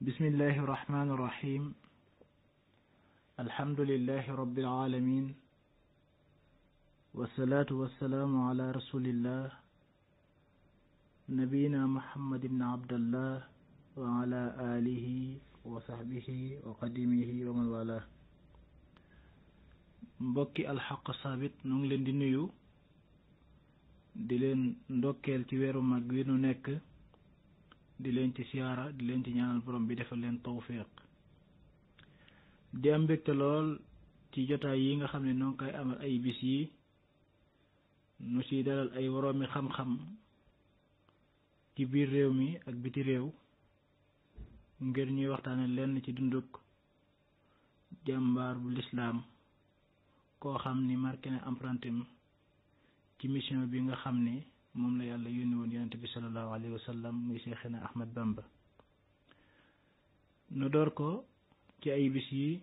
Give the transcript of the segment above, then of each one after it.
bismillahi irrahmani irrahim alhamdulillahi rabbil alamin wassalatu wassalaamu ala rasulillah nabiyina muhammad ibn abdallah wa ala alihi wa sahbihi wa qadimihi wa man wala. mbokki alxaq saabit nu ngi leen di nuyu di leen ndokkeel ci weeru mag wi nu nekk, di leen ci siyaara, di leen ci ñaanal borom bi defal leen tawfiq. di am mbégte lool ci jotaay yi nga xam ne noo ngi koy amal ay bis yi nu ci dalal ay woroomi xam-xam ci biir réew mi ak biti réew ngir ñuy waxtaane lenn ci dunduk jàmbaar bu lislaam koo xam ni marqué na empreinteem ci mission bi nga xam ne moom la yàlla yónni woon yonent bi sallallahu alayhi wa sallam muy Seexina Ahmad Bamba. nu door ko ci ay bis yi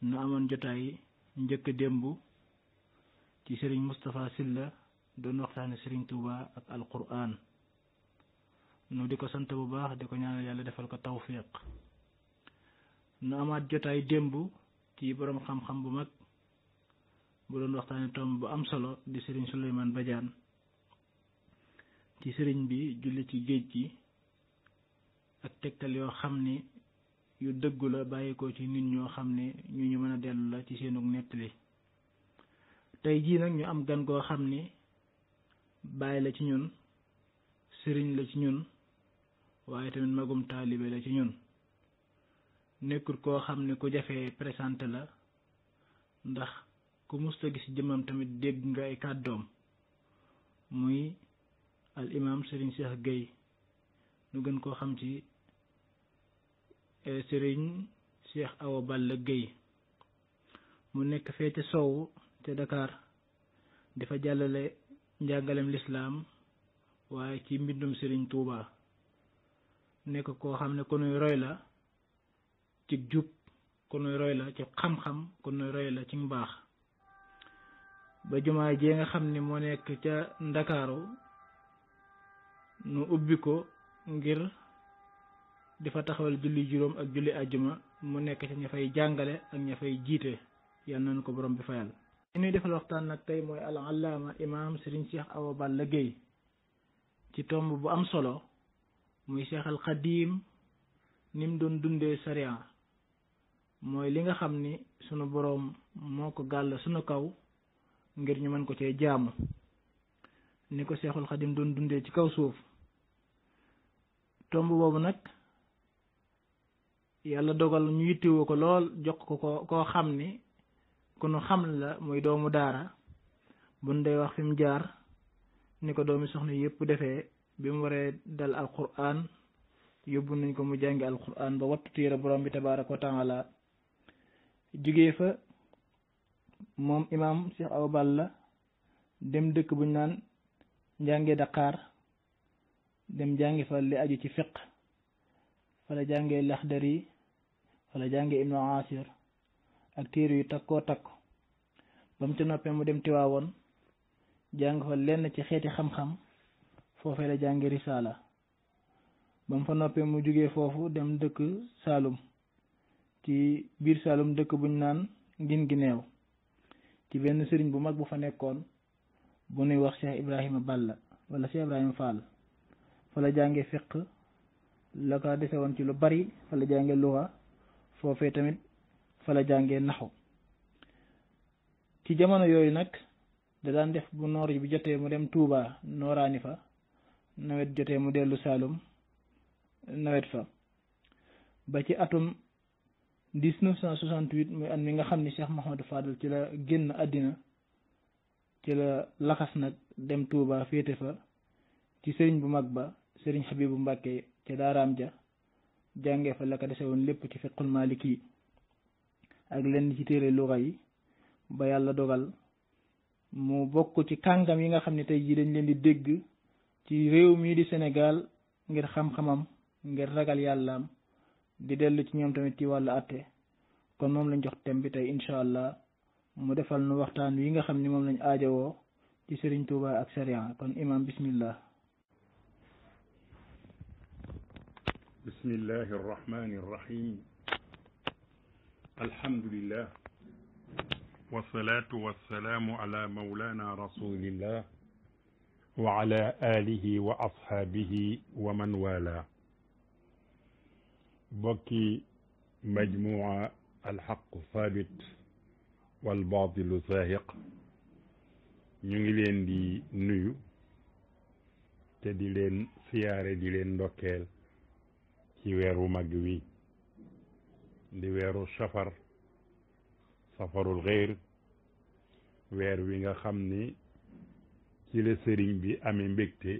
nu amoon jotaay njëkk démb ci Serigne Moustapha Sylla doon waxtaane Serigne Touba ak alquran. nu di ko sant bu baax di ko ñaanal yàlla defal ko tawfiq. nu amaat jotaay démb ci boroom xam-xam bu mag bu doon waxtaane tomb bu am solo di Serigne Souleymane Badiane ci sëriñ bi julli ci géej gi ak tegtal yoo xam ni yu dëggu la bàyyi ko ci nit ñoo xam ne ñu mën a dellu la ci seenug nettali. tey jii nag ñu am gan goo xam ni bàyyi la ci ñun, sëriñ la ci ñun, waaye tamit magum taalibe la ci ñun. nekkul koo xam ne ku jafee présenté la, ndax ku musta gis jëmmam tamit dégg nga ay kàddoom, muy al imam Serigne Cheikh Gueye, nu gën koo xam ci Serigne Cheikh Awa Balla Gueye. mu nekk fee ca sowu ca Dakar dafa jàllale njàngalem lislaam waaye ci mbindum Serigne Touba. nekk koo xam ne ku nuy roy la ci jub, ku nuy roy la ci xam-xam, ku nuy roy la ci mbaax. ba jumaa jee nga xam ni moo nekk ca Ndakaaru nu ubbi ko ngir di fa taxawal julli juróom ak julli àjjuma, mu nekk ca ña fay jàngale ak ña fay jiite. yal nañu ko borom bi fayal. li ñuy defal waxtaan nag tey mooy al allaama imaam Serigne Cheikh Awa Balla Gueye ci tomb bu am solo muy Cheikh al Xadim ni mu doon dundee sariya, mooy li nga xam ni sunu boroom moo ko gàll sunu kaw ngir ñu mën ko cee jaamu, ni ko Cheikhul Xadim doon dundee ci kaw suuf. tomb boobu nag yàlla dogal ñu yittewoo ko lool, jox ko koo xam ni ku nu xam la, muy doomu daara. buñ dee wax fi mu jaar ni ko doomi soxna yëpp defee bi mu waree dal alquran, yóbbu nañ ko mu jàngi alquran ba wattu téere borom bi tabaaraka wa taala. jugee fa moom imaam Cheikh Awa Balla dem dëkk buñ naan njànge Dakar, dem jàngi fa li aju ci fiq, fa la jàngee Laxdari, fa la jàngee Ibnu Asir ak téere yu takkoo takku. ba mu ca noppee mu dem Tiwaawoon jàng fa lenn ci xeeti xam-xam, foofee la jàngi Risaala. ba mu fa noppee mu jugee foofu dem dëkk Saalum, ci biir Saalum dëkk buñ naan Ngin Gineew, ci benn sëriñ bu mag bu fa nekkoon bu nuy wax Cheikh Ibrahima Balla wala Cheikh Ibrahima Fall. fa la jànge fiq, la ko dese woon ci lu bari. fa la jànge luxa, foofee tamit fa la jànge naxu. ci jamono yooyu nag da daan def bu noor bi jotee mu dem Touba nooraani fa, nawet jotee mu dellu Saalum nawet fa. ba ci atum 1968 muy at mi nga xam ni Cheikh Mouhamadou Fadal ci la génn àddina, ci la laxas nag dem Touba féete fa ci sëriñ bu mag ba sëriñ Habibu Mbàkke ca daaraam ja, jàngee fa la ko dese woon lépp ci fiqul maliki ak lenn ci téere luxa yi. ba yàlla dogal mu bokk ci kàngam yi nga xam ne tey jii dañ leen di dégg ci réew mii di Sénégal ngir xam-xamam, ngir ragal yàllaam, di dellu ci ñoom tamit ci wàllu àtte. kon moom lañ jox thème bi tey incha allah mu defal nu waxtaan wi nga xam ni moom lañ aajowoo ci Serigne Touba ak sariya. kon imam bismillah. بسم الله الرحمن الرحيم الحمد لله والصلاة والسلام على مولانا رسول الله وعلى آله وأصحابه ومن والاه بكي مجموعة الحق ثابت والباطل زاهق ñu leen di nuyu te di leen siyaare di leen ndokkeel ci weeru mag wi di weeru safar safarul xeyr weer wi nga xam ni ci la sëriñ bi amee mbégte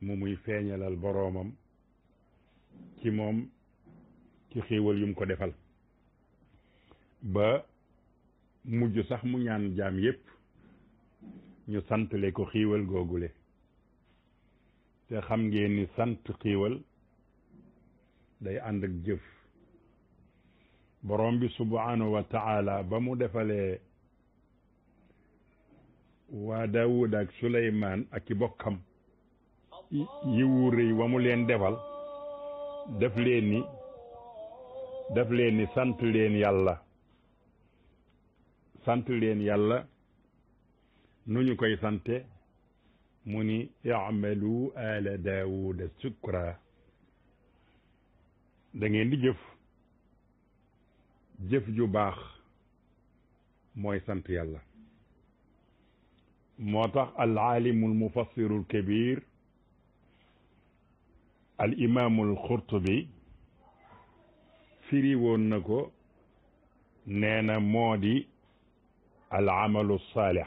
mu muy feeñalal boroomam ci moom ci xéewal yum ko defal ba mujj sax mu ñaan jaam yépp ñu santale ko xiiwal googule te xam ngeen ni sant xiiwal day ànd ak jëf borom bi subhanahu wa taala ba mu defalee waa Daawud ak Suleymaan ak i bokkam yiwu rëy wa mu leen defal def leen ni sant leen yàlla nu ñu koy sante mu ni i'malu ala daawuda shukra da ngeen di jëf ju baax mooy sant yàlla moo tax al aalimu al mufassiru al kabir al imaamu al xurtubi firi woon na ko nee na moo di al amalu saalix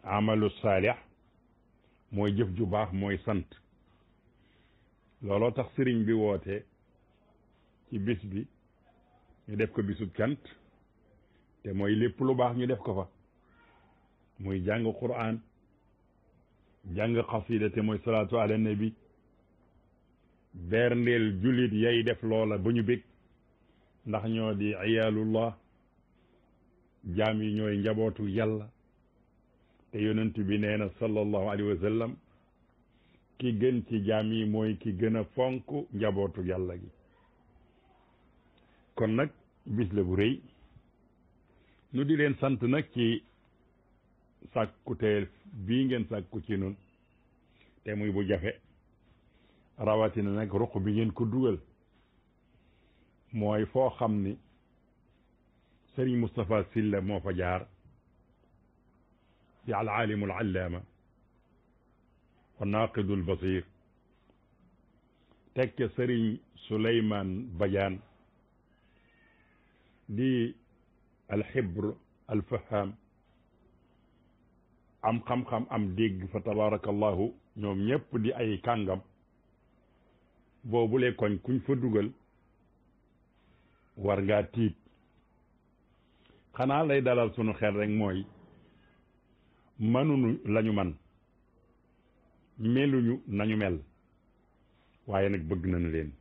amalu saalix mooy jëf ju baax mooy sant looloo tax sëriñ bi woote ci bis bi ñu def ko bisub cant te mooy lépp lu baax ñu def ko fa muy jàng quraan jàng xasida te mooy salaatu ala nabi berndeel jullit yay def loola ba ñu bég ndax ñoo di iyaalullah jaam yi ñooy njabootu yàlla te yonent bi nee na sallallahu alayhi wa sallam ki gën ci jaam yi mooy ki gën a fonk njabootu yàlla gi kon nag bis la bu rëy nu di leen sant nag ci sàkkuteel bii ngeen sàkku ci nun te muy bu jafe rawatina nag ruq bi ngeen ko dugal mooy foo xam ni Sëriñ Moustapha Sylla moo fa jaar di al aalimu al allaama wa naaqidu al basir tekke Sëriñ Suleymaan Badiane di al xibr al faham am xam-xam am dégg fa tabarakallahu ñoom ñépp di ay kàngam boobule koñ kuñ fa dugal war ngaa tiit xanaa lay dalal sunu xel rek mooy mënuñu lañu man meluñu nañu mel waaye nag bëgg nañu leen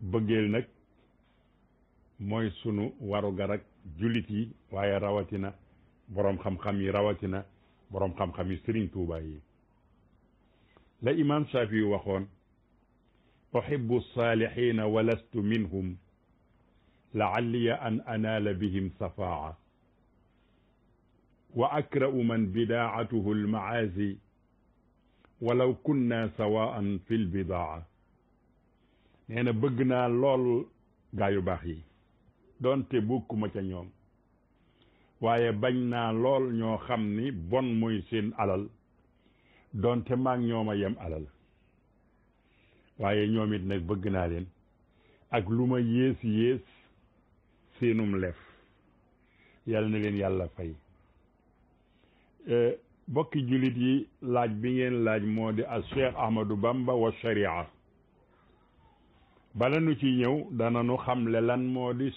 bëggeel nag mooy sunu waru garak jullit yi waaye rawatina boroom xam-xam yi rawatina boroom xam-xam yi Sëriñ Tuubaa yi la imaam Shaafi yu waxoon uhibbu saalihiina wa lastu minhum la'alliya an anaala bihim safaa'a wa akra'u man bidaa'atuhu al-ma'aazi walaw kunna sawaa'an fi l-bidaa'a nee na bëgg naa lool gaa yu baax yi doonte bokkuma ca ñoom waaye bañ naa lool ñoo xam ni bon mooy seen alal doonte maag ñoom a yem alal waaye ñoom it nag bëgg naa leen ak lu ma yées seenum lef yàlla na leen yàlla fay bokki jullit yi laaj bi ngeen laaj moo di al Cheikh Ahmadou Bamba wa sharia bala nu ci ñëw dana nu xamle lan moo di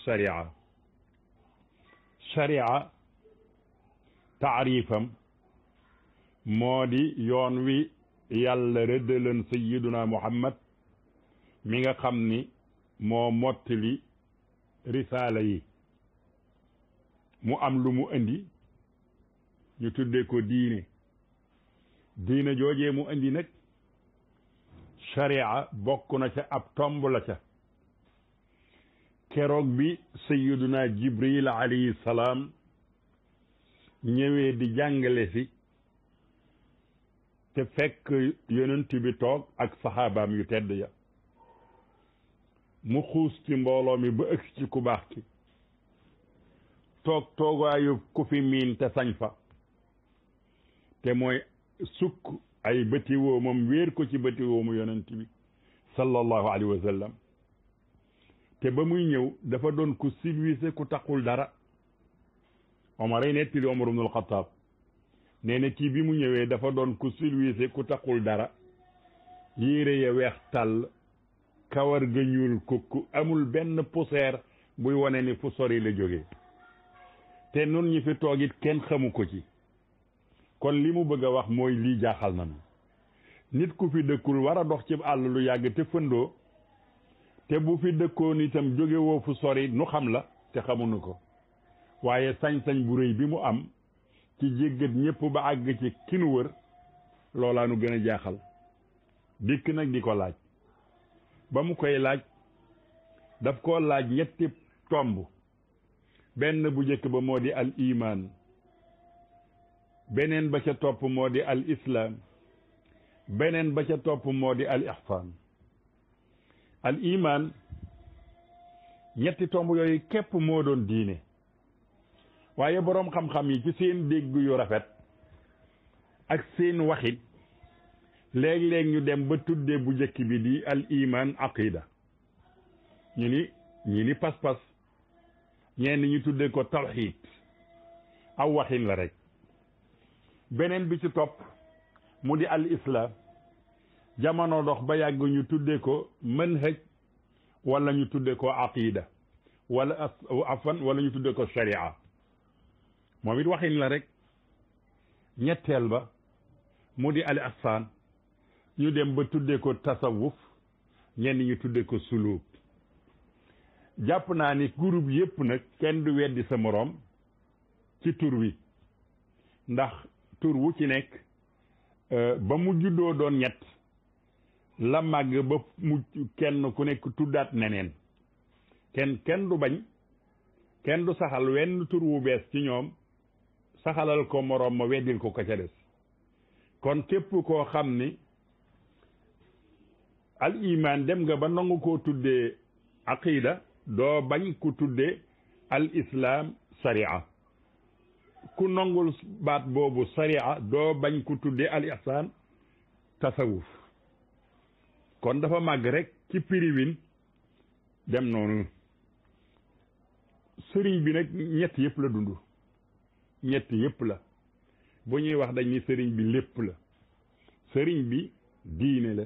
sharia taarifam moo di yoon wi yàlla rëddalan sayyiduna Muhammad mi nga xam ni moo mottali risaala yi mu am lu mu indi ñu tuddee ko diine joojee mu indi nag sharia bokk na ca ab tomb la ca keroog bi sayyiduna jibril alayhi salaam ñëwee di jàngale si te fekk yonent bi toog ak saxaabaam yu tedd ya mu xuus ci mbooloo mi ba ëgsi ci ku baax ki toog toogaayu ku fi miin te sañ fa te mooy sukk ay bëti woomam wéer ko ci bëti woomu yonent bi sallallahu alayhi wa sallam te ba muy ñëw dafa doon ku civilisé ku taqul dara Omar ay nettali Omar ibn al-Khattab nee na kii bi mu ñëwee dafa doon ku civilisé ku taqul dara yére ya weex tàll kawar ga ñuul kukku amul benn poussière buy wane ni fu sori la jógee te nun ñi fi toog it kenn xamu ko ci kon li mu bëgg a wax mooy lii jaaxal nañu nit ku fi dëkkul war a dox ci àll lu yàgg te fëndoo te bu fi dëkkoon itam jóge woo fu sori nu xam la te xamuñu ko waaye sañ-sañ bu rëy bi mu am ci jéggat ñépp ba àgg ci ki nu wër loolaa nu gën a jaaxal dikk nag di ko laaj ba mu koy laaj daf koo laaj ñetti tomb benn bu njëkk ba moo di al iman beneen ba ca topp moo di al islam beneen ba ca topp moo di al ihsan al iman ñetti tomb yooyu képp moo doon diine waaye boroom xam-xam yi ci seen dégg yu rafet ak seen waxit léeg-léeg ñu dem ba tuddee bu njëkk bi di al iman aqida ñi ni pas-pas ñenn ñu tuddee ko tawxiid aw waxin la rek beneen bi ci topp mu di al islam jamono dox ba yàgg ñu tuddee ko manhaj wala ñu tuddee ko aqida wala afan wala ñu tuddee ko sharia moom it waxin la rek ñetteel ba mu di al ihsan ñu dem ba tuddee ko tasawuf ñenn ñu tuddee ko suluk jàpp naa ni groupe yépp nag kenn du weddi sa moroom ci tur wi ndax tur wu ci nekk ba mu juddoo doon ñett la màgg ba mu kenn ku nekk tuddaat neneen kenn du bañ kenn du saxal wenn tur wu bees ci ñoom saxalal ko moroom ma weddil ko ca des kon képp koo xam ni al iman dem nga ba nangu koo tuddee aqida doo bañ ku tuddee al islam sharia ku nangul baat boobu sharia doo bañ ku tuddee al ihsan tasawuf kon dafa màgg rek ci piriwin dem noonu sëriñ bi nag ñett yëpp la dund ñett yëpp la bu ñuy wax dañ ni sëriñ bi lépp la sëriñ bi diine la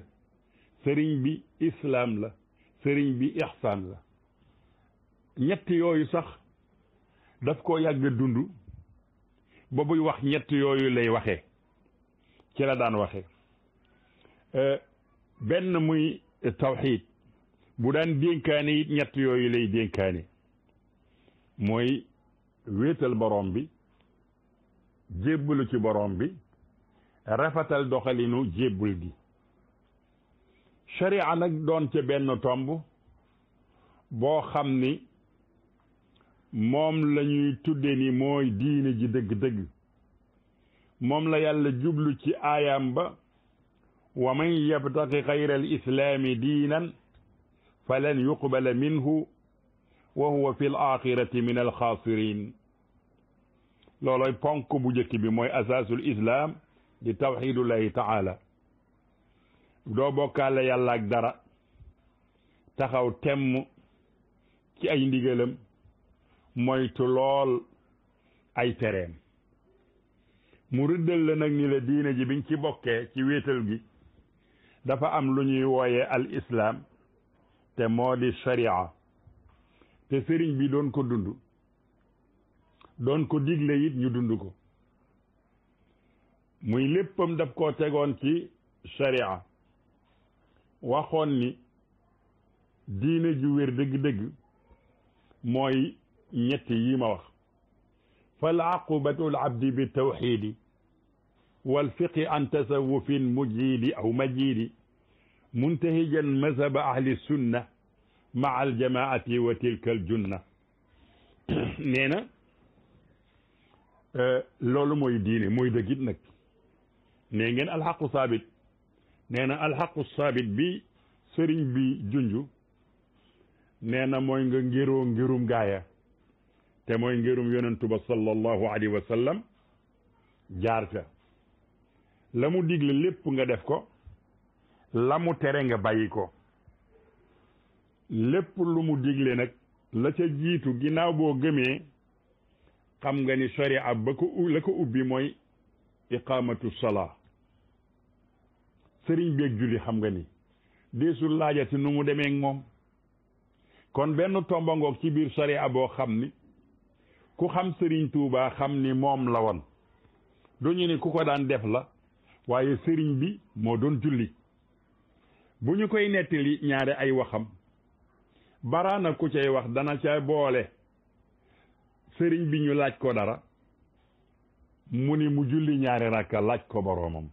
sëriñ bi islam la sëriñ bi ihsan la ñett yooyu sax daf ko yàgg dund ba buy wax ñett yooyu lay waxee ci la daan waxee benn muy tawxiid bu daan dénkaane it ñett yooyu lay dénkaane mooy wéetal borom bi jébbalu ci borom bi rafetal doxalinu jébbul gi sharia nag doon ca benn tomb boo xam ni moom la ñuy tudde ni mooy diine ji dëgg-dëgg moom la yàlla jublu ci aayam ba wa man yabtaqi xayra al islaami diinan falan yuqbala minhu wa huwa fi l axirati min al xaasirin looloy ponk bu njëkk bi mooy asaasul islam di tawxidullahi taala doo bokkaale yàlla ak dara taxaw temm ci ay ndigalam moytu lool ay tereem mu rëddal la nag ni la diine ji biñ ci bokkee ci wéetal gi dafa am lu ñuy wooyee al islam te moo di sharia te sëriñ bi doon ko dund doon ko digle it ñu dund ko muy léppam daf koo tegoon ci sharia waxoon ni diine ju wér dëgg-dëgg mooy ñett yi ma wax fal aqubatu al abdi bi tawxidi wal fiqi an tasawufin mujidi aw majidi muntahijan mazhaba ahli sunna maa aljamaati wa tilka aljunna nee na loolu mooy diine mooy dëggit nag nee ngeen alxaqu saabit nee na alxaqu saabit bi sëriñ bi junju nee na mooy nga ngiroo ngirum gaaya te mooy ngirum yonentu ba sallallahu alayhi wa sallam jaar ca la mu digle lépp nga def ko la mu tere nga bàyyi ko lépp lu mu digle nag la ca jiitu ginnaaw boo gëmee xam nga ni sharia ba ko la ko ubbi mooy iqamatu salaa sëriñ beeg julli xam nga ni deesul laajati nu mu demee ak moom kon benn tombangoog ci biir sharia boo xam ni ku xam sëriñ Tuubaa xam ni moom la woon duñu ni ku ko daan def la waaye sëriñ bi moo doon julli bu ñu koy nettali ñaare ay waxam baraana ku cay wax dana ca boole sëriñ bi ñu laaj ko dara mu ni mu julli ñaari rakka laaj ko boroomam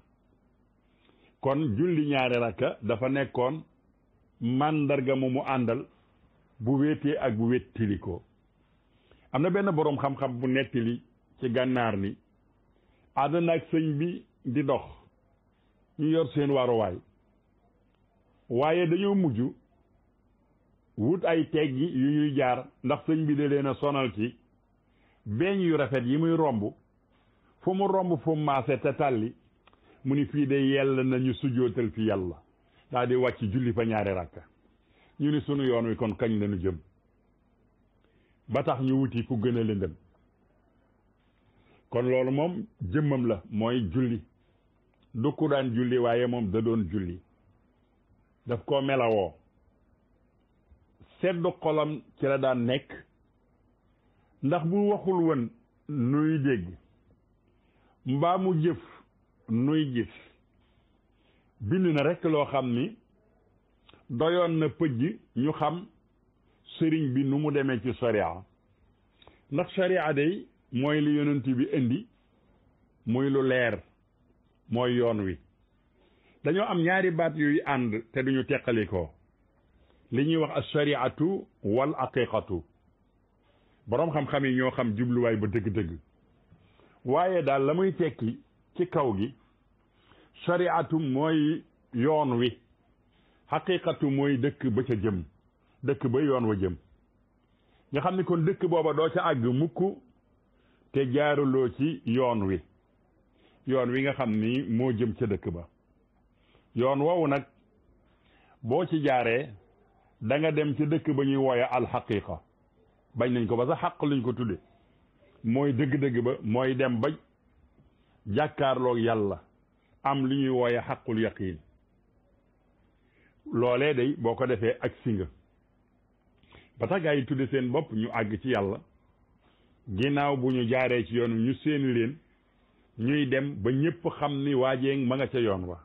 kon julli ñaari rakka dafa nekkoon màndarga mu àndal bu wéetee ak bu wéttili ko am na benn boroom xam-xam bu nettali ci gànnaar ni àdduna ak sëñ bi di dox ñu yor seen waruwaay waaye dañoo mujj wut ay teggi yu ñuy jaar ndax sëñ bi da leen a sonal ci beeñ yu rafet yi muy romb fu mu romb fu mu maase te tàlli mu ni fii de yell nañu sujootal fi yàlla daal di wàcc julli fa ñaari rakka ñu ni sunu yoon wi kon kañ lañu jëm ba tax ñu wuti fu gën a lëndëm kon loolu moom jëmmam la mooy julli du ku daan julli waaye moom da doon julli daf koo melawoo seddu xolam ci la daan nekk ndax bu waxul woon nuy dégg mbaa mu jëf nuy gis bind na rekk loo xam ni doyoon na pëj ñu xam sëriñ bi nu mu demee ci sharia ndax sharia day mooy li yonent bi indi muy lu leer mooy yoon wi dañoo am ñaari baat yuy ànd te duñu teqalikoo li ñuy wax ashariatu wal aqiqatu boroom xam-xam yi ñoo xam jubluwaay ba dëgg-dëgg waaye daal la muy tekki ci kaw gi shariatu mooy yoon wi xaqiqatu mooy dëkk ba ca jëm dëkk ba yoon wa jëm nga xam ni kon dëkk booba doo ca àgg mukk te jaaruloo ci yoon wi nga xam ni moo jëm ca dëkk ba yoon woowu nag boo ci jaaree da nga dem ca dëkk ba ñuy wooye alxaqiqa bañ nañ ko ba sax xaq luñ ko tudde mooy dëgg-dëgg ba mooy dem ba jàkkaarloog yàlla am li ñuy wooye xaqul yaqiin loolee day boo ko defee ak si nga ba tax gaa yi tudde seen bopp ñu àgg ci yàlla ginnaaw bu ñu jaaree ci yoon ñu seeni leen ñuy dem ba ñépp xam ni waajeeng ma nga ca yoon wa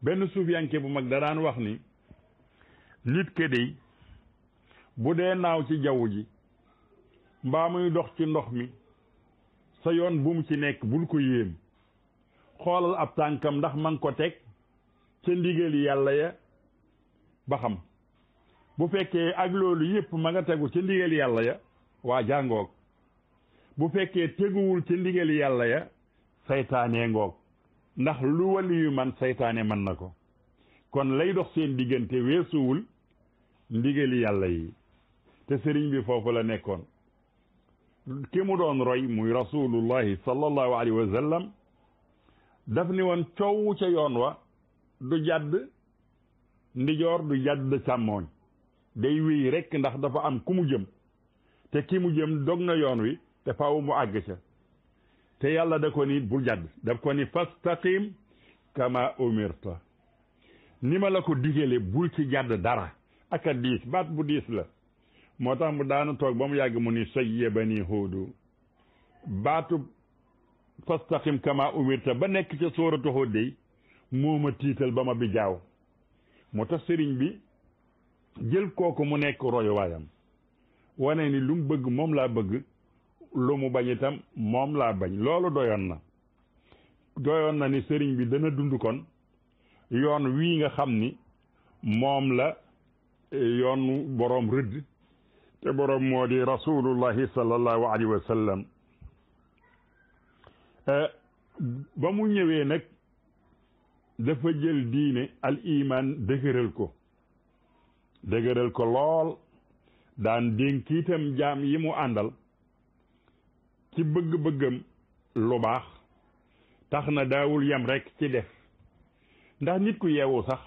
benn suufiyanke bu mag da daan wax ni nit ke dey bu dee naaw ci jaww ji mbaa muy dox ci ndox mi sa yoon bu mu ci nekk bul ko yéem xoolal ab tànkam ndax man ko teg ca ndigali yàlla ya ba xam bu fekkee ak loolu yépp ma nga tegu ca ndigali yàlla ya waa jàngoog bu fekkee teguwul ca ndigali yàlla ya saytaanee ngoog ndax lu wali yu man saytaane mën na ko kon lay dox seen diggante weesuwul ndigali yàlla yi te sëriñ bi foofu la nekkoon ki mu doon roy muy rasulullahi sallallahu alayhi wa sallam daf ni woon coow ca yoon wa du jàdd ndijoor du jàdd càmmooñ day wéy rekk ndax dafa am ku mu jëm te ki mu jëm dog na yoon wi te faaw mu àgg ca te yàlla da ko ni bul jàdd daf ko ni fastaqim kama umirta ni ma la ko digale bul ci jàdd dara ak a diis baat bu diis la moo tax mu daana toog ba mu yàgg mu ni sayyabani huudu baatu fastaqim kama umirta ba nekk ca sóoratu Huud dey moo ma tiital ba ma bi jaaw moo tax sëriñ bi jël kooku mu nekk royuwaayam wane ni lu mu bëgg moom laa bëgg lu mu bañ itam moom laa bañ loolu doyoon na ni sëriñ bi dana dund kon yoon wii nga xam ni moom la yoonu boroom rëdd te boroom moo di rasulullahi sallallahu alayhi wa sallam ba mu ñëwee nag dafa jël diine al iman dëgëral ko lool daan dénk itam jaam yi mu àndal ci bëgg-bëggam lu baax tax na daawul yem rekk ci def ndax nit ku yeewu sax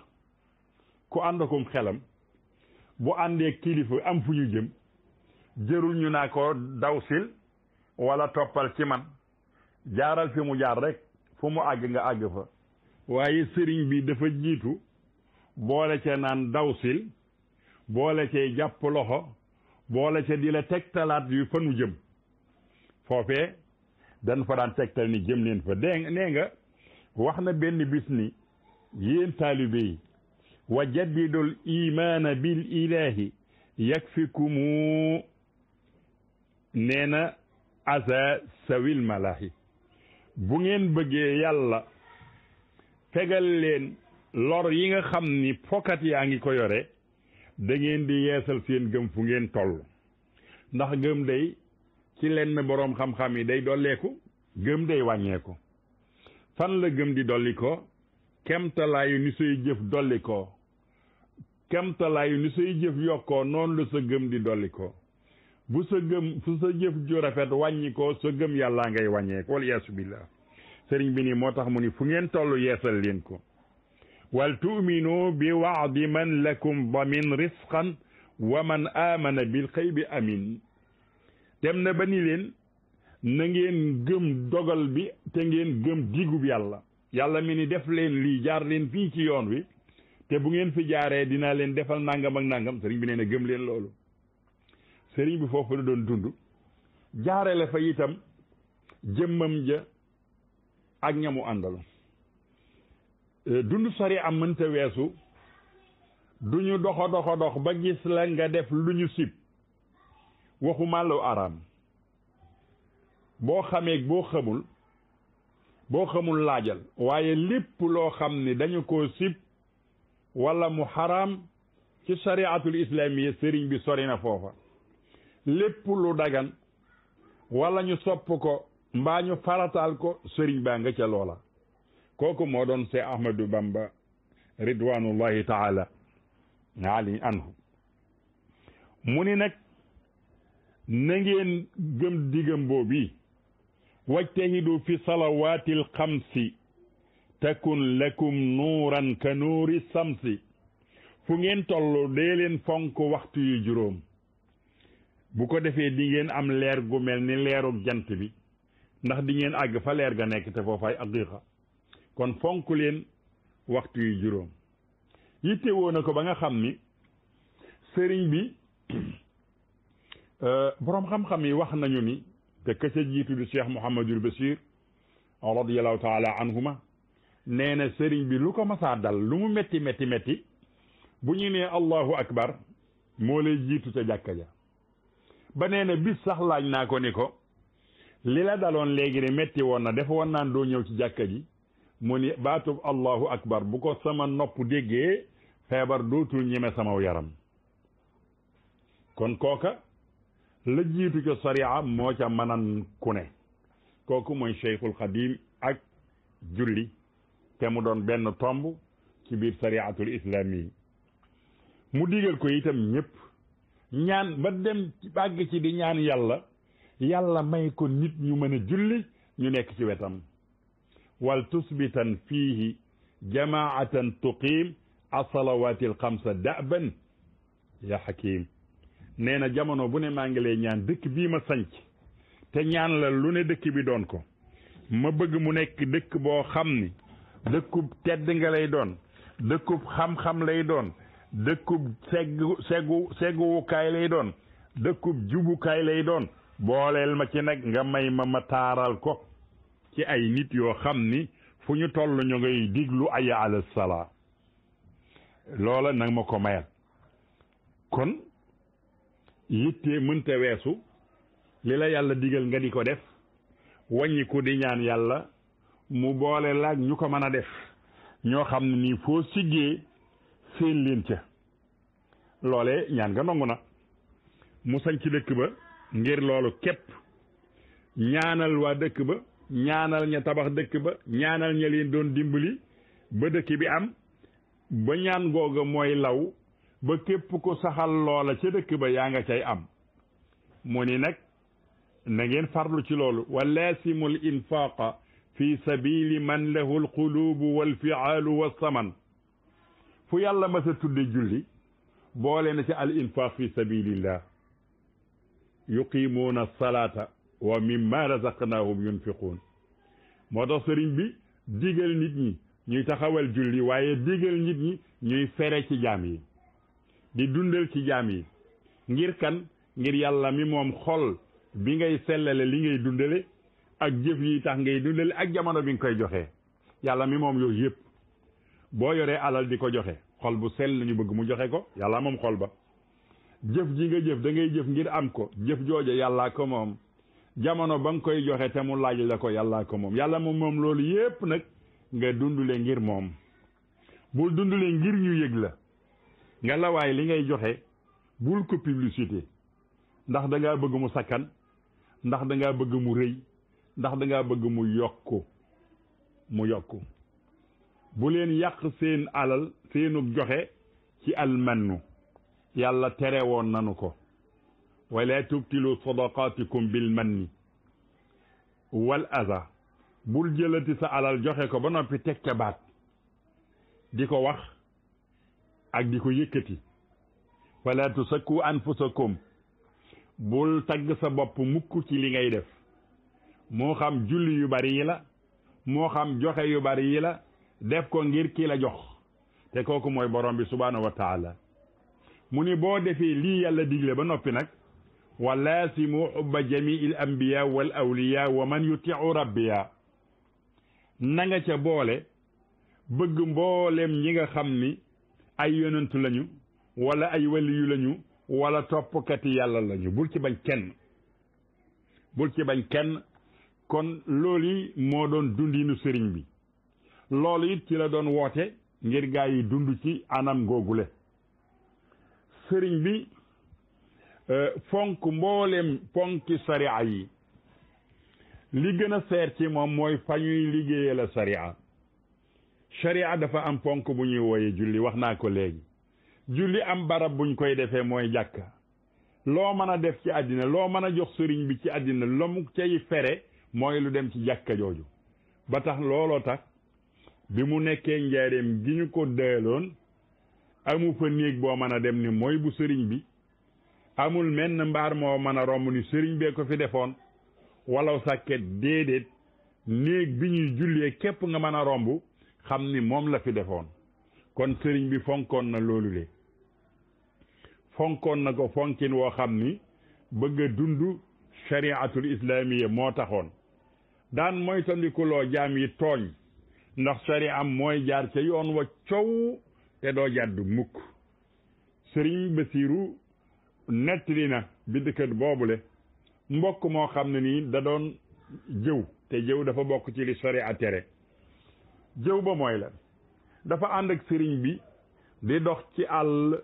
ku ànd akum xelam bu àndee kilifa am fu ñu jëm jërul ñu naa ko dawsil wala toppal ci man jaaral fi mu jaar rekk fu mu àgg nga àgg fa waaye sëriñ bi dafa jiitu boole ca naan dawsil boole ca jàpp loxo boole ca di la tegtalaat yu fa nu jëm foofee dañ fa daan tegtal ni jëm leen fa nee nga wax na benn bis ni yéen taalibe yi wa jaddidul imaana bil ilahi yakfikumu nee na asa sawil malahi bu ngeen bëggee yàlla fegal leen lor yi nga xam ni fokkat yaa ngi ko yore da ngeen di yeesal seen gëm fu ngeen toll ndax gëm day ci lenn boroom xam-xam yi day dolleeku gëm day wàññeeku fan la gëm di dolli ko kemtalaayu ni say jëf dolli ko kemtalaayu ni say jëf yokkoo noonu la sa gëm di dolli ko bu sa jëf ju rafet wàññi ko sa gëm yàllaa ngay wàññeeku wal yaasu billah sëriñ bi nii moo tax mu ni fu ngeen toll yeesal leen ko wal tu'minu bi wa'di man lakum damin risqan wa man amana bil xaybi amin dem na ba ni leen na ngeen gëm dogal bi te ngeen gëm digub yàlla mi ni def leen lii jaar leen fii ci yoon wi te bu ngeen fi jaaree dinaa leen defal nangam ak nangam sëriñ bi nee na gëm leen loolu sëriñ bi foofu la doon dund jaare la fa itam jëmmam ja ak ñamu àndal dund sori am mënta weesu duñu dox ba gis la nga def lu ñu sib waxuma lu araam boo xamee boo xamul laajal waaye lépp loo xam ni dañu ko sib wala mu xaraam ci shariatul islamiyya sëriñ bi sori na foofa lépp lu dagan wala ñu sopp ko mbaa ñu farataal ko sëriñ baa nga ca loola kooku moo doon Seex Ahmadu Bamba ridwanullahi taala ali anhu mu ni nag na ngeen gëm digam boobi wajtahidu fi salawaatil xamsi takun lakum nuuran ka nuuri samsi fu ngeen toll dee leen fonk waxtu yu juróom bu ko defee di ngeen am leer gu mel ni leerug jant bi ndax di ngeen àgg fa leer ga nekk te foofaay aqiqa kon fonk leen waxtu yu juróom yitte woo na ko ba nga xam ni sëriñ bi boroom xam-xam yi wax nañu ni te ka ca jiitu di Cheikh Mouhamadul Bachir radiyallahu taala anhuma nee na sëriñ bi lu ko masaa dal lu mu metti bu ñu nee allahu akbar moo lay jiitu ca jàkka ja ba nee na bis sax laaj naa ko ni ko li la daloon léegi ne metti woon na dafa woon naan doo ñëw ci jàkka ji mu ni baatub allahu akbar bu ko sama nopp déggee feebar dootul ñeme sama yaram kon kooka la jiitu ca sariya moo ca manan ku ne kooku mooy Cheikhul Xadim ak julli te mu doon benn tomb ci biir sariatul islami mu digal ko itam ñëpp ñaan ba dem bàgg ci di ñaan yàlla may ko nit ñu mën a julli ñu nekk ci wetam wal tusbitan fiihi jamaatan tuqiim as-salawaati al-xamsa da'ban ya hakim nee na jamono bu ne maa ngi lay ñaan dëkk bii ma sanc te ñaan la lu ne dëkk bi doon ko ma bëgg mu nekk dëkk boo xam ni dëkkub tedd nga lay doon dëkkub xam-xam lay doon dëkkub segguwukaay lay doon dëkkub jubukaay lay doon booleel ma ci nag nga may ma taaral ko ci ay nit yoo xam ni fu ñu toll ñu ngay diglu hayya ala salaa loola nag ma ko mayal kon yitte mënta weesu li la yàlla digal nga di ko def wàññi ko di ñaan yàlla mu boole laaj ñu ko mën a def ñoo xam ne nii foo siggee seen leen ca loolee ñaan nga nangu na mu sañ ci dëkk ba ngir loolu képp ñaanal waa dëkk ba ñaanal ña tabax dëkk ba ñaanal ña leen doon dimbali ba dëkk bi am ba ñaan googa mooy law ba képp ko saxal loola ca dëkk ba yaa nga cay am mu ni nag na ngeen farlu ci loolu wa laasimul infaaqa fi sabili man lahu alqulubu walfiaalu wassaman fu yàlla mas a tudde julli boole na ci al infaq fi sabilillah yuqimuuna alsalata wa mimma razaqnahum yunfiquun moo tax sëriñ bi digal nit ñi ñuy taxawal julli waaye digal nit ñi ñuy fere ci jaam yi di dundal ci jaam yi ngir kan ngir yàlla mi moom xol bi ngay sellale li ngay dundale ak jëf yi tax ngay dundale ak jamono bi nga koy joxe yàlla mi moom yooyu yëpp boo yoree alal di ko joxe xol bu sell ñu bëgg mu joxe ko yàlla moom xol ba jëf ji nga jëf da ngay jëf ngir am ko jëf jooja yàllaa ko moom jamono ba nga koy joxe te mu laaj la ko yàllaa ko moom yàlla moom loolu yëpp nag nga dundule ngir moom bul dundule ngir ñu yëg la nga lawaay li ngay joxe bul ko publicité ndax da ngaa bëgg mu sakkan ndax da ngaa bëgg mu rëy ndax da ngaa bëgg mu yokku bu leen yàq seen alal seenug joxe ci almannu yàlla tere woon nanu ko wala tubtilu sadaqatikum bil manni wal aza bul jëlati sa alal joxe ko ba noppi teg ca baat di ko wax ak di ko yëkkati wala tusakku anfusakum bul tagg sa bopp mukk ci li ngay def moo xam julli yu bari yi la moo xam joxe yu bari yi la def ko ngir ki la jox te kooku mooy borom bi subhanahu wa taala mu ni boo defee lii yàlla digle ba noppi nag wa laasimu xubba jamii al anbiya wal awliya wa man yutiu rabbiya na nga ca boole bëgg mboolem ñi nga xam ni ay yonentu lañu wala ay waliyu lañu wala toppkati yàlla lañu bul ci bañ kenn kon loolu yi moo doon dundinu sëriñ bi loolu it ci la doon woote ngir gaa yi dund ci anam googule sëriñ bi fonk mboolem ponki sariya yi li gën a seer ci moom mooy fa ñuy liggéeyee la sariya dafa am ponk bu ñuy wooye julli wax naa ko léegi julli am barab buñ koy defee mooy jàkka loo mën a def ci àddina loo mën a jox sëriñ bi ci àddina lo mu cay fere mooy lu dem ci jàkka jooju ba tax looloo tax bi mu nekkee njaareem gi ñu ko dëloon amu fa néeg boo mën a dem ni mooy bu sëriñ bi amul menn mbaar moo mën a romb ni sëriñ bee ko fi defoon walaw sàkket déedéet néeg bi ñuy jullee képp nga mën a romb xam ni moom la fi defoon kon sëriñ bi fonkoon na loolu le fonkoon na ko fonkin woo xam ni bëgg a dund shariatul islaamiya moo taxoon daan moytandikuloo jaam yi tooñ ndax sharia am mooy jaar ca yoon wa coow te doo jàdd mukk sëriñ Basiiru nettali na bindkat boobule mbokk moo xam ne nii da doon jëw te jëw dafa bokk ci li sharia tere jëw ba mooy la dafa ànd ak sëriñ bi di dox ci àll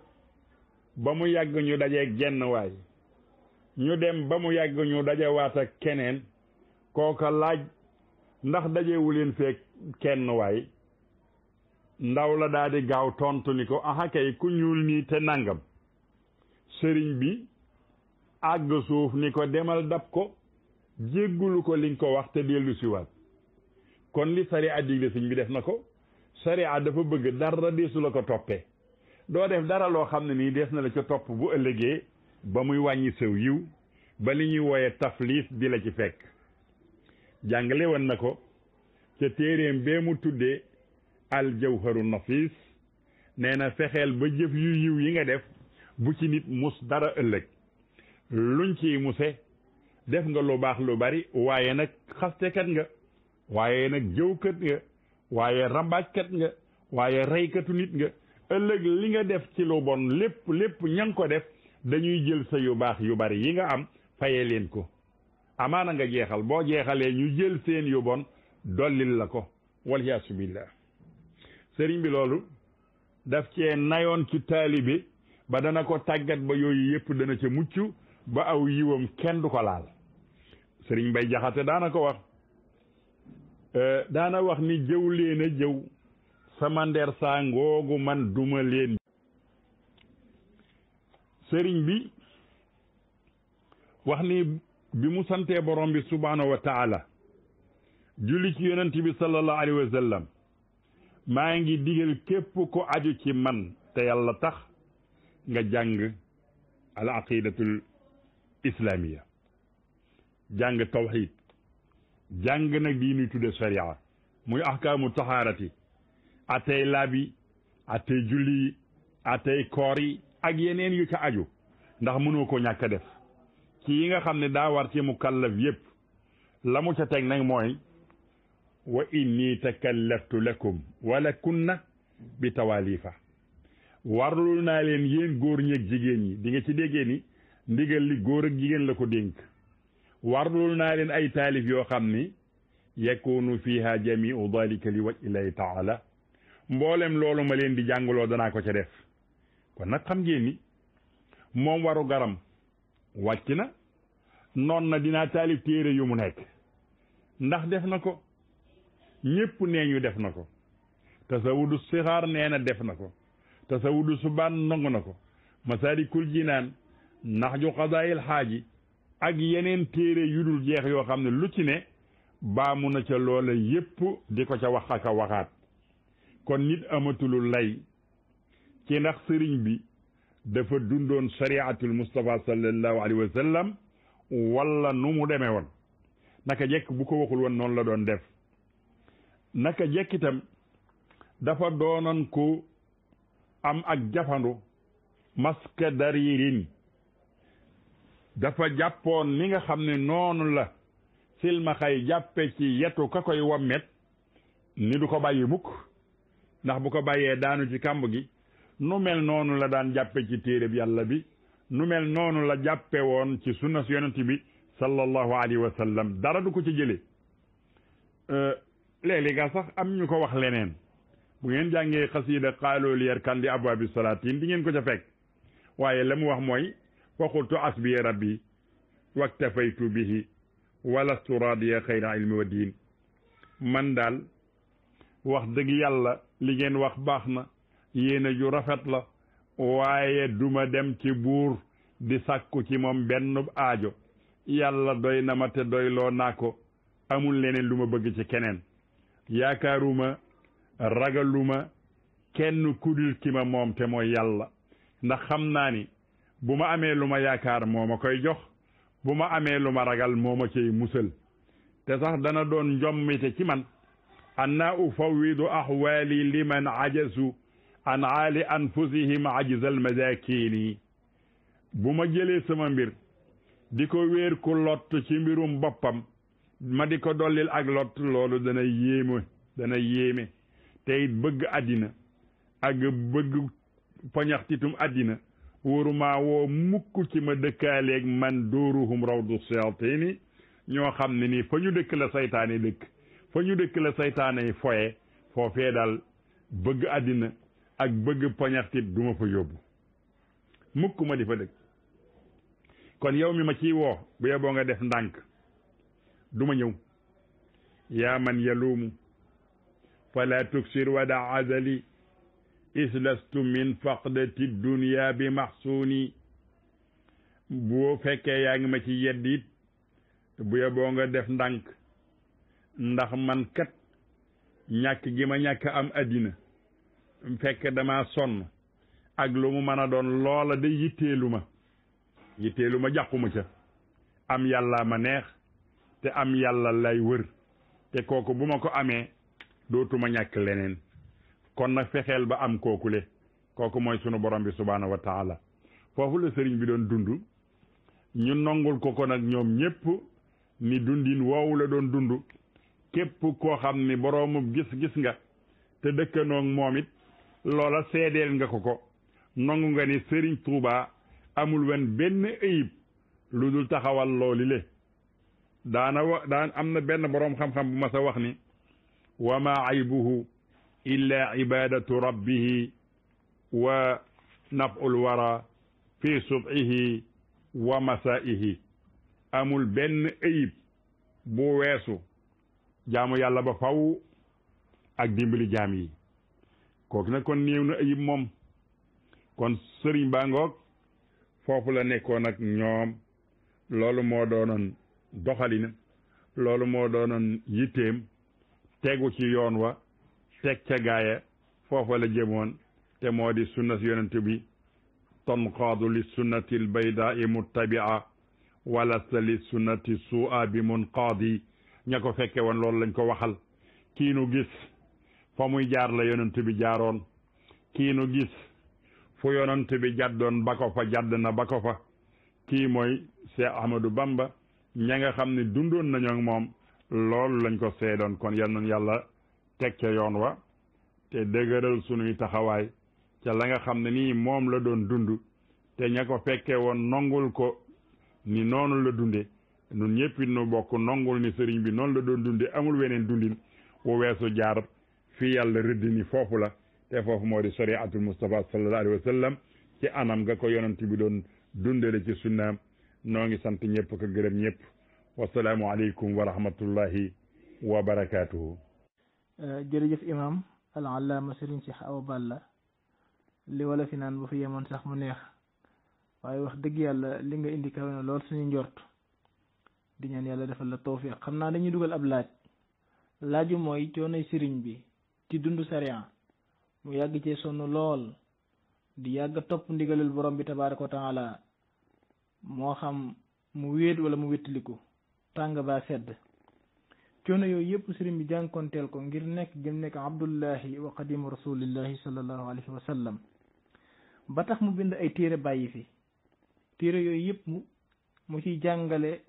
ba mu yàgg ñu dajeeg genn waay ñu dem ba mu yàgg ñu dajewaat ak keneen kooka laaj ndax dajewu leen fee kenn waay ndaw la daal di gaaw tontu ni ko aha kay ku ñuul nii te nangam sëriñ bi àgg suuf ni ko demal dab ko jéggulu ko liñ ko wax te dellu siwaat kon li sariya digle sëriñ bi def na ko sariya dafa bëgg dara deesu la ko toppee doo def dara loo xam ne nii des na la ca topp bu ëllëgee ba muy wàññi sew yiw ba li ñuy wooye tafliis di la ci fekk jàngale woon na ko ca téeréem bee mu tuddee al jawharu nafis nee na fexeel ba jëf yu yiw yi nga def bu ci nit mus dara ëllëg luñ ciy muse def nga lu baax lu bari waaye nag xastekat nga waaye nag jëwkat nga waaye rambaajkat nga waaye reykatu nit nga ëllëg li nga def ci lu bon lépp ña ngi ko def dañuy jël sa yu baax yu bari yi nga am fayee leen ko amaana nga jeexal boo jeexalee ñu jël seen yu bon dollil la ko waliyaasu billah sëriñ bi loolu daf cee nayoon ci taalibe ba dana ko tàggat ba yooyu yëpp dana ca mucc ba aw yiwam kenn du ko laal sëriñ Mbay Jaxate daana ko wax daana wax ni jëw leen a jëw sama nder saa ngoogu man duma leen sëriñ bi wax ni bi mu santee borom bi subhaanahu wa taala julli ci yonent bi sallallahu alayhi wa sallam maa ngi digal képp ko aju ci man te yàlla tax nga jàng al aqidatul islamiya jàng tawxid jàng nag di ñuy tudde sharia muy ahkaamu tahaarati atey laabi atey julli yi atey koor yi ak yeneen yu ca aju ndax mënoo ko ñàkk a def ci yi nga xam ne daa war ci mukallaf yépp la mu ca teg nag mooy wa inni takallaftu lakum wala kunna bi tawalifa warlul naa leen yéen góor ñeeg jigéen ñi di nga ci déggee ni ndigal li góor ak jigéen la ko dénk warlul naa leen ay taalif yoo xam ni yakunu fiha jamiu dalika li waj illahi taala mboolem loolu ma leen di jàngaloo danaa ko ca def kon nag xam ngeen ni moom waru garam wàcc na noon na dinaa taalif téere yu mu nekk ndax def na ko ñépp nee ñu def na ko tasawudu sixaar nee na def na ko tasawudu subaan nongu na ko masaalikul jinaan naxju qadaayil xaaji ak yeneen téere yu dul jeex yoo xam ne lu ci ne baamu na ca loola yépp di ko ca wax ak a waxaat kon nit amatulu lay ci ndax sëriñ bi dafa dundoon shariatul Mustafa sallallahu alayhi wa sallam wala nu mu demee woon naka jekk bu ko waxul woon noonu la doon def naka jekk itam dafa doonoon ko am ak jafandu maska daririn dafa jàppoon ni nga xam ne noonu la silmaxay jàppe ci yetu ka koy wammet ni du ko bàyyi mukk ndax bu ko bàyyee daanu ci kàmb gi nu mel noonu la daan jàppe ci téereb yàlla bi nu mel noonu la jàppe woon ci sunna si yonent bi sallallahu alayhi wa sallam dara du ko ci jële léeg-léeg nga sax am ñu ko wax leneen bu ngeen jàngee xasiida xaaloo li yarkan li abwaabi salaatin di ngeen ko ca fekk waaye la mu wax mooy waqultu asbi rabbi waktafaytu bihi walastu radiya xayra ilmi wa diin man daal wax dëgg yàlla li ngeen wax baax na yéene ju rafet la waaye duma dem ci buur di sàkku ci moom benn aajo yàlla doy na ma te doyloo naa ko amul leneen lu ma bëgg ci keneen yaakaaruma ragaluma kenn kudul ki ma moom te mooy yàlla ndax xam naa ni bu ma amee lu ma yaakaar moo ma koy jox bu ma amee lu ma ragal moo ma cay musal te sax dana doon njommite ci man anna ufawwidu ahwaali liman ajazu an aali anfusihim ajzal masakini bu ma jëlee sama mbir di ko wéer ku lott ci mbirum boppam ma di ko dollil ak lott loolu dana yéeme te it bëgg àddina ak bëgg poñaxtitum àddina wóorumaa woo mukk ci ma dëkkaaleeg man dóoruhum rawdu sayatini ñoo xam ne nii fa ñu dëkk la saytaane dëkk fa ñu dëkk la saytaane yi foye foofee daal bëgg àddina ak bëgg poñaxtit du ma fa yóbbu mukk ma di fa dëkk kon yow mi ma ciy woo bu yeboo nga def ndànk du ma ñëw yaa man yaluumu fala tuksir wada azali islastu min faqdati dunya bi maxsuuni boo fekkee yaa ngi ma ci yedd it bu yeboo nga def ndànk ndax man kat ñàkk gi ma ñàkk am addina fekk dama sonn ak lu mu mën a doon loola de yitteelu ma jàquma ca am yàlla ma neex te am yàlla lay wër te kooku bu ma ko amee dootuma ñàkk leneen kon nag fexeel ba am kookule kooku mooy sunu borom bi subhaanahu wa taala foofu la sëriñ bi doon dund ñu nongul ko nag ñoom ñépp ni dundin woowu la doon dund képp koo xam ni boroomu gis-gis nga te dëkkanoog moom it loola seedeel nga ko nongu nga ni sëriñ Tuuba amul wen benn ayib lu dul taxawal looli le daan am na benn boroom xam-xam bu ma sa wax ni wa ma aybuhu illa ibadatu rabbihi wa naf'ul wara fi subhihi wa masaihi amul benn ayib bu weesu jaamu yàlla ba faw ak dimbali jaam yi kooku nag kon néew na ayib moom kon sëriñ baa ngoog foofu la nekkoon ak ñoom loolu moo doonoon doxalina loolu moo doonoon yitteem tegu ci yoon wa teg ca gaaya foofa la jëmoon te moo di sunna yonent bi tanqaadu li sunnati albaydaai muttabia walasta li sunnati suua bi munqaadi ña ko fekke woon loolu lañ ko waxal kii nu gis fa muy jaar la yonent bi jaaroon kii nu gis fu yonent bi jàddoon ba ko fa jàdd na ba ko fa kii mooy Cheikh Ahmadou Bamba ña nga xam ne dundoon nañu ak moom loolu lañ ko seedoon kon yal nañ yàlla teg ca yoon wa te dëgëral sunuy taxawaay ca la nga xam ne nii moom la doon dund te ña ko fekke woon nongul ko ni noonu la dunde nun ñëpp it nu bokk nongul ni sëriñ bi noonu la doon dunde amul weneen dundin wu weesu jaar fi yàlla rëdd ni foofu la te foofu moo di shariatul Mustafa sallallahu alayhi wa sallam ci anam nga ko yonent bi doon dundale ci sunnaam noo ngi sant ñëpp ko gërëm ñëpp wasalaamu aleykum wa rahmatullahi wa barakaatuhu. jërëjëf imam al allaama Sëriñ Cheikh Awa Balla li wala fi naan bu fi yemoon sax mu neex waaye wax dëgg yàlla li nga indi kawe na lool suñu njort di ñaan yàlla defal la tawfiq xam naa dañuy dugal ab laaju mooy coonay sëriñ bi ci dundu sariya mu yàgg cee sonn lool di yàgg topp ndigalul borom bi tabaaraka wa taala moo xam mu wéet wala mu wéttaliku tàng baa sedd coono yooyu yëpp sëriñ bi jànkonteel ko ngir nekk jëm nekk abdullahi wa qadimu rasulillahi sallallahu alayhi wa sallam ba tax mu bind ay téere bàyyi fi téere yooyu yëpp mu ciy jàngale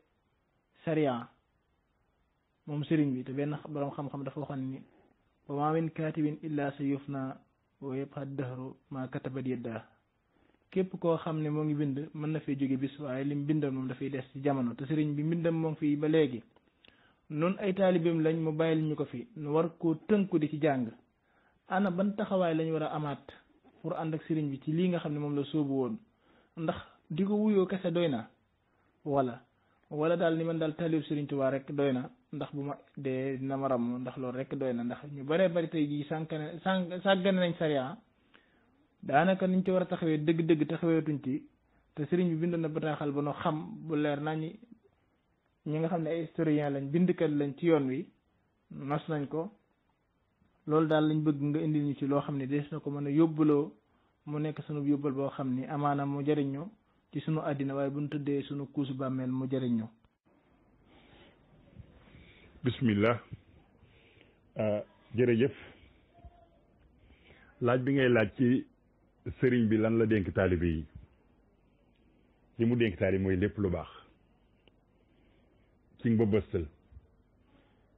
sariya moom sëriñ bi te benn borom xam-xam dafa waxoon ni wa ma min katibin illa sa yufna wa yabqa dahru ma katabat yadda képp koo xam ne moo ngi bind mën na fee jóge bis waaye lim bindam moom dafay des ci jamono te sëriñ bi mbindam moom fii ba léegi noonu ay taalibeem lañ mu bàyyil ñu ko fi nu war koo tënku di ci jàng ana ban taxawaay lañ war a amaat pour ànd ak sëriñ bi ci lii nga xam ne moom la sóobu woon ndax di ko wuyoo kese doy na wala daal ni man daal taalib sëriñ Tuubaa rek doy na ndax bu ma dee dina ma ram ndax loolu rek doy na ndax ñu bëree bëri tey jii sàggane nañ sariya daanaka niñ ci war a taxawee dëgg-dëgg taxaweetuñ ci te sëriñ bi bind na bataaxal ba no xam bu leer naa ñi nga xam ne ay historien lañ bindkat lañ ci yoon wi nos nañ ko loolu daal lañ bëgg nga indil ñu ci loo xam ne des na ko mën a yóbbuloo mu nekk sunu yóbbal boo xam ni amaana mu jëriñ ñu ci sunu àddina waaye bu ñu tëddee sunu kuusu bàmmeel mu jëriñ ñu. bismillah jërëjëf laaj bi ngay laaj ci sëriñ bi lan la dénk taalibe yi li mu dénk taalibe mooy lépp lu baax ci nga ba bëstal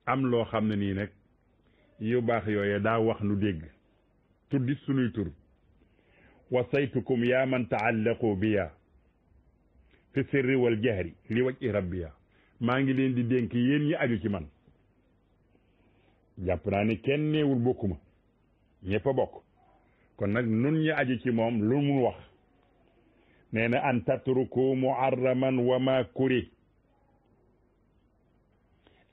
am loo xam ne nii nag yu baax yooye daa wax nu dégg tuddi sunuy tur wasaytukum yaa man taallaqu biya fi sirri wal jahri li wajhi rabbiya maa ngi leen di dénk yéen ñi aju ci man jàpp naa ni kenn neewul bokkuma ñëpp a bokk kon nag nun ñi aju ci moom lu mu wax nee na an tatruku muharraman wa ma kuri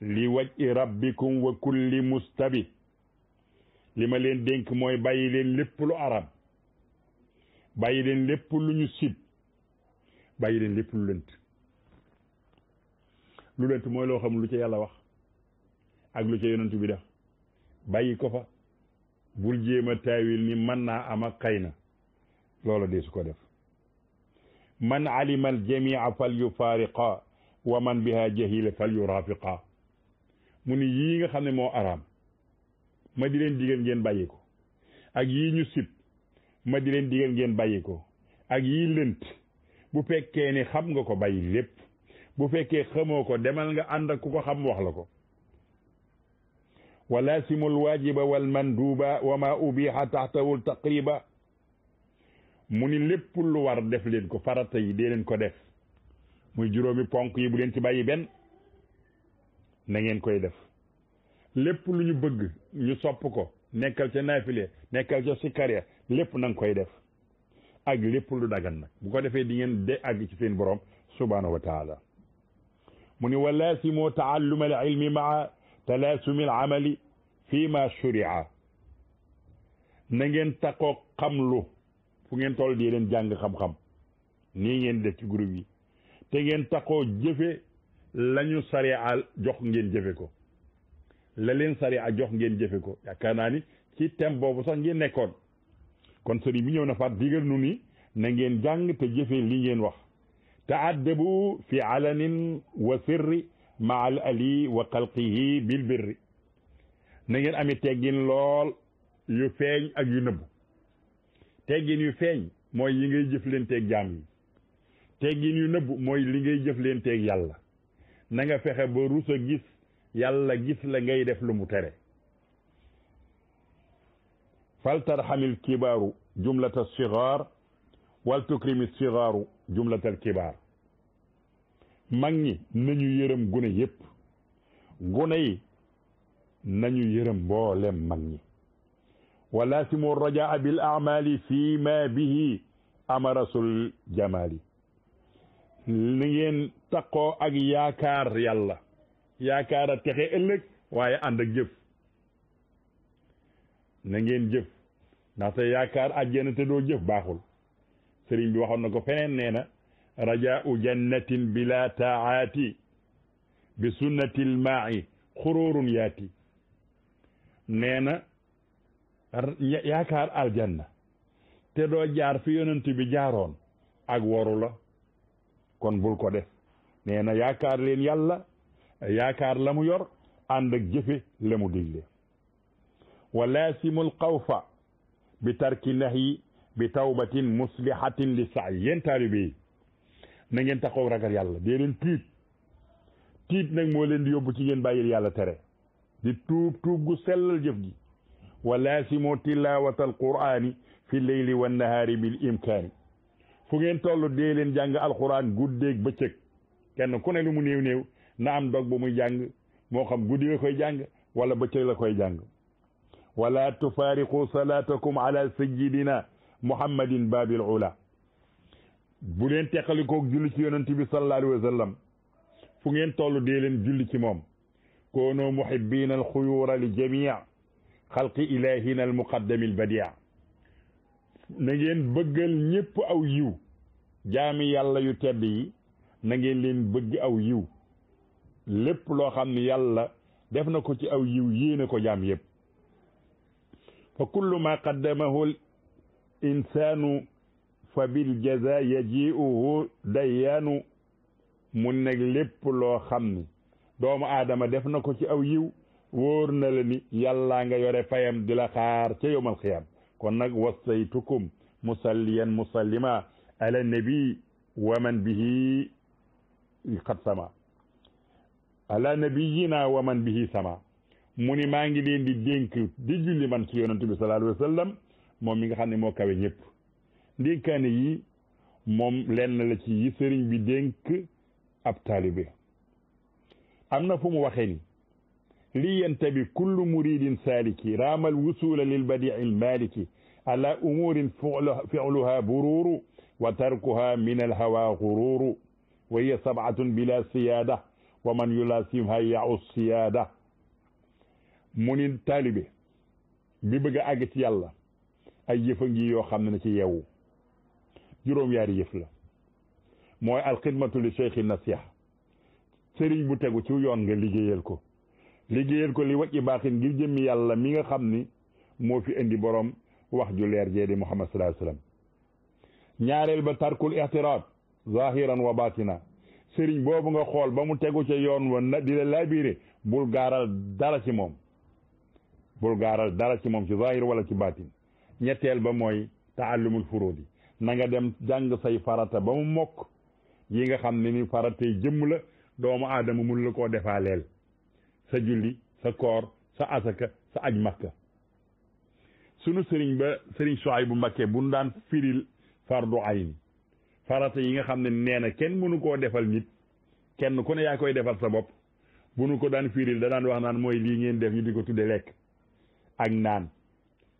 li wajhi rabbikum wa kulli mustabi li ma leen dénk mooy bàyyi leen lépp lu arab bàyyi leen lépp lu ñu sib bàyyi leen lépp lu lënt mooy loo xam lu ca yàlla wax ak lu ca yonent bi def bàyyi ko fa bul jéem a taawil ni mën naa am ak xëy na loola dee su ko def man alima al jamia fal yufaariqa wa man biha jahila fal yurafiqa mu ni yii nga xam ne moo araam ma di leen digal ngeen bàyyi ko ak yii ñu sib ma di leen digal ngeen bàyyi ko ak yii lënt bu fekkee ni xam nga ko bàyyi lépp bu fekkee xamoo ko demal nga ànd ak ku ko xam wax la ko wa laasimul waajiba wal manduuba wa ma ubiha taxtawul taqriba mu ni lépp lu war def leen ko farata yi dee leen ko def muy juróomi ponk yi bu leen ci bàyyi benn na ngeen koy def lépp lu ñu bëgg ñu sopp ko nekkal ca naafile nekkal ca sikkar ya lépp na nga koy def ak lépp lu dagan nag bu ko defee di ngeen de àgg ci seen borom subhanahu wa taala mu ni wa laasimoo taalluma al ilmi maa talaasumi al amali fii ma shuria na ngeen takkoo xamlu fu ngeen toll di leen jàng xam-xam nii ngeen def ci groupe yi te ngeen takkoo jëfe lañu sariya jox ngeen jëfe ko la leen sariya jox ngeen jëfe ko yaakaar naa ni ci thème boobu sax ngeen nekkoon kon sëriñ bi ñëw na faat digal nu ni na ngeen jàng te jëfe li ngeen wax taaddabu fi alanin wa sirri maa al ali wa xalqihi bil birri na ngeen ami teggin lool yu feeñ ak yu nëbb teggin yu feeñ mooy yi ngay jëflanteeg jaam yi teggin yu nëbb mooy li ngay jëflanteeg yàlla na nga fexe ba rus a gis yàlla gis la ngay def lu mu tere fal tarhamil kibaaru jumlata sigaar wal tukrimi sigaaru jumlatal kibaar mag ñi nañu yërëm gune yépp gune yi nañu yërëm mboolem mag ñi wa laasimu rajaa bil amali fi ma bihi amarasul jamali ni ngeen taqoo ak yaakaar yàlla yaakaar a texe ëllëg waaye ànd ak jëf na ngeen jëf ndaxte yaakaar àjjana te doo jëf baaxul sëriñ bi waxoon na ko feneen nee na rajaau jannatin bila taati bi sunnati lmaai xururun yaati nee na yaakaar aljanna te doo jaar fi yonent bi jaaroon ak waru la kon bul ko def nee na yaakaar leen yàlla yaakaar la mu yor ànd ak jëfe la mu digle wa laasimul xawfa bi tarki nahyi bi tawbatin muslihatin li saay yéen taalibe yi na ngeen taxaw ragal yàlla dee leen tiit nag moo leen di yóbbu ci ngeen bàyyil yàlla tere di tuub gu sellal jëf gi wa laasimu tilawata alqurani fi leyli wa nahaari bil imkaani fu ngeen toll dee leen jàng alquran guddeeg bëccëg kenn ku ne lu mu néew na am dog bu muy jàng moo xam guddi la koy jàng wala bëccëg la koy jàng wala tufaariqu salatakum ala sayyidina muhammadin babil ula bu leen teqalikoog julli ci yonent bi sallallahu alayhi wa sallam fu ngeen toll dee leen julli ci moom koonoo muhibbina alxuyuura li jamii xalqi ilahina almuqaddami albadia na ngeen bëggal ñépp aw yiw jaami yàlla yu tedd yi na ngeen leen bëgg aw yiw lépp loo xam ne yàlla def na ko ci aw yiw yéene ko jaam yépp fa kullu ma qaddamahu l insaanu fa bil jaza yajiuhu dayyaanu mu nekk lépp loo xam ni doomu aadama def na ko ci aw yiw wóor na la ni yàllaa nga yore fayam di la xaar ca yowmal xiyaam kon nag wassaytukum musalliyan musallima ala nabi wa man bihi qad sama ala nabiyina wa man bihi sama mu ni maa ngi leen di dénk di julli man ci yonent bi sallallahu alayhi wa sallam moom mi nga xam ne moo kawe ñëpp ndénkaane yi moom lenn la ci yi sëriñ bi dénk ab taalibe am na fu mu waxee ni li yantabi kullu muridin saliki raamal wusula lil badii al maliki ala umurin fi'luha bururu wa tarkuha min al hawa gururu wa hiya sab'atun bila siyada wa man yulasimha ya'u siyada mu ni taalibe bi bëgg a àgg ci yàlla ay yëfa ngi yoo xam ne na ci yeewu juróom-yaari yëf la mooy alxidmatu li cheikhi nasiha sëriñ bu tegu ci yoon nga liggéeyal ko li wacci baaxin ngir jëmmi yàlla mi nga xam ni moo fi indi borom wax ju leer jee di muhammad sallallahu alayhi wasallam ñaareel ba tarkul ixtiraad zahiran wa batina sëriñ boobu nga xool ba mu tegu ca yoon wa na di la laabiré bul gaaral dara ci moom ci zahir wala ci batin ñetteel ba mooy taallumul furuudi na nga dem jàng say farata ba mu mokk yi nga xam ne ni faratay jëmm la doomu aadama mun la koo defaaleel sa julli sa koor sa asaka sa aj makka sunu sëriñ ba sëriñ Suhaybu Mbakke bu daan firil fardu ayn farata yi nga xam ne nee na kenn mënu koo defal nit kenn ku ne yaa koy defal sa bopp bu nu ko daan firil da daan wax naan mooy lii ngeen def ñu di ko tudde lekk ak naan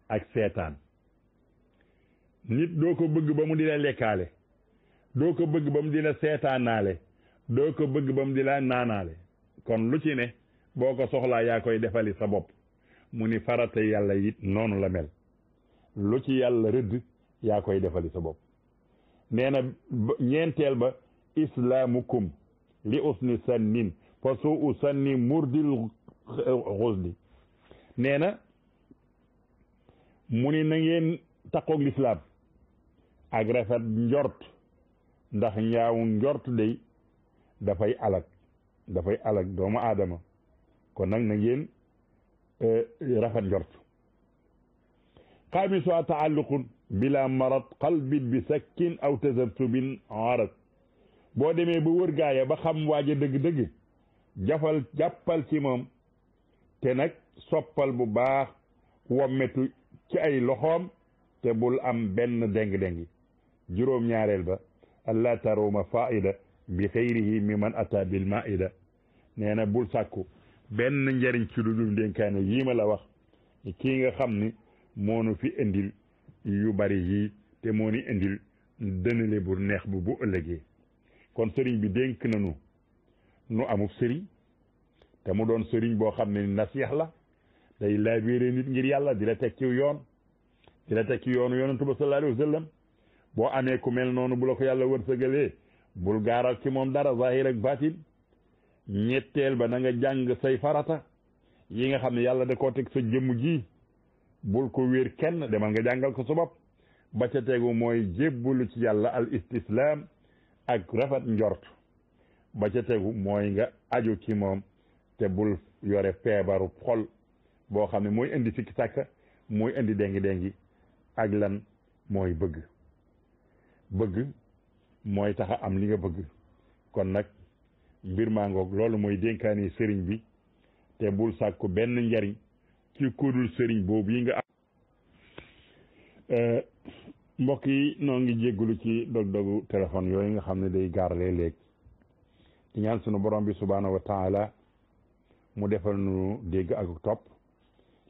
ak seetaan nit doo ko bëgg ba mu di la lekkaale doo ko bëgg ba mu di la seetaanaale doo ko bëgg ba mu di la naanaale kon lu ci ne boo ko soxlaa yaa koy defali sa bopp mu ni farata yàlla it noonu la mel lu ci yàlla rëdd yaa koy defali sa bopp nee na ñeenteel ba islaamukum li usni sannin fa suu sanni murdil xusdi nee na mu ni na ngeen takkoog lislaam ak rafet njort ndax ñaawu njort day dafay alag doomu aadama kon nag na ngeen rafet njort xaamisu a taalluqun bila marad qalbin bi sakkin aw tazabtubin arad boo demee ba wër gaaya ba xam waaja dëgg-dëgg jàppal ci moom te nag soppal bu baax wommetu ci ay loxoom te bul am benn déng-déngi juróom-ñaareel ba allah taruma faida bi xayrihi mi man ata bil maida nee na bul sàkku benn njariñ ci lu dul ndénkaane yii ma la wax kii nga xam ni moonu fi indil yu bari yii te moo ni indil dënale bu neex bu ëllëgee kon sëriñ bi dénk nañu nu amub sëriñ te mu doon sëriñ boo xam ne nasiix la day laabiré nit ngir yàlla di la teg ci yoon di la teg ci yoonu yonentu ba sallallahu alayhi wa sallam boo amee ku mel noonu bu la ko yàlla wërsëgalee bul gaaral ci moom dara zahir ak batin ñetteel ba na nga jàng say farata yi nga xam ne yàlla da koo teg sa jëmm ji bul ko wéer kenn demal nga jàngal ko sa bopp ba ca tegu mooy jébbalu ci yàlla al istislaam ak rafet njort ba ca tegu mooy nga aju ci moom te bul yore feebaru xol boo xam ne mooy indi sikki sàkka mooy indi déngi ak lan mooy bëgg mooy taxa am li nga bëgg kon nag mbir maa ngoog loolu mooy dénkaani sëriñ bi te bul sàkku benn njariñ ci kudul sëriñ boobu yi nga am mbokk yi noo ngi jéggulu ci dog-dogu téléphone yooyu nga xam ne day gaar léeg-léeg ci ñaan sunu borom bi subhaanahu wa taala mu defal nu dégg ak topp